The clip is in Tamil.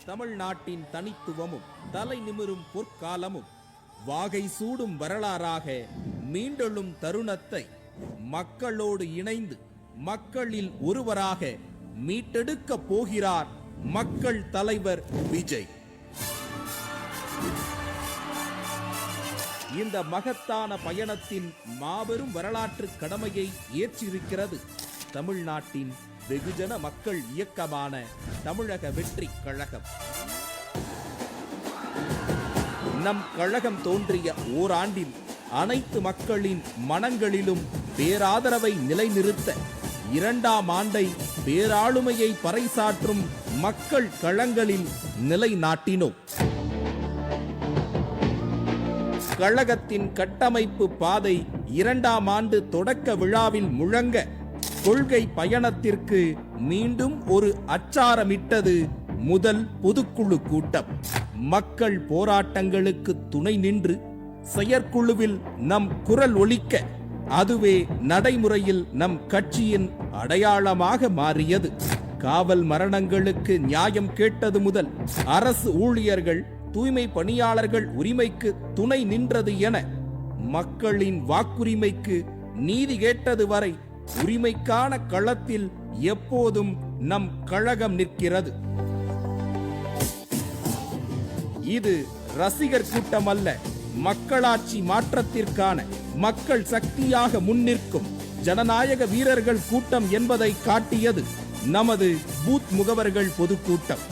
தமிழ்நாட்டின் தனித்துவமும் தலை நிமிரும் பொற்காலமும் வாகை சூடும் வரலாறாக மீண்டெழும் தருணத்தை மக்களோடு இணைந்து மக்களில் ஒருவராக மீட்டெடுக்க போகிறார் மக்கள் தலைவர் விஜய். இந்த மகத்தான பயணத்தின் மாபெரும் வரலாற்று கடமையை ஏற்றிருக்கிறது தமிழ்நாட்டின் வெகுஜன மக்கள் இயக்கமான தமிழக வெற்றி கழகம். நம் கழகம் தோன்றிய ஓராண்டில் அனைத்து மக்களின் மனங்களிலும் பேராதரவை நிலைநிறுத்த 2ஆம் ஆண்டை பேராளுமையை பறைசாற்றும் மக்கள் களங்களில் நிலைநாட்டினோம். கழகத்தின் கட்டமைப்பு பாதை 2ஆம் ஆண்டு தொடக்க விழாவில் முழங்க கொள்கை பயணத்திற்கு மீண்டும் ஒரு அச்சாரமிட்டது முதல் பொதுக்குழு கூட்டம். மக்கள் போராட்டங்களுக்கு துணை நின்று செயற்குழுவில் நம் குரல் ஒலிக்க அதுவே நடைமுறையில் நம் கட்சியின் அடையாளமாக மாறியது. காவல் மரணங்களுக்கு நியாயம் கேட்டது முதல் அரசு ஊழியர்கள் தூய்மை பணியாளர்கள் உரிமைக்கு துணை நின்றது என மக்களின் வாக்குரிமைக்கு நீதி கேட்டது வரை உரிமைக்கான களத்தில் எப்போதும் நம் கழகம் நிற்கிறது. இது ரசிகர் கூட்டம் அல்ல, மக்களாட்சி மாற்றத்திற்கான மக்கள் சக்தியாக முன்னிற்கும் ஜனநாயக வீரர்கள் கூட்டம் என்பதை காட்டியது நமது பூத் முகவர்கள் பொதுக்கூட்டம்.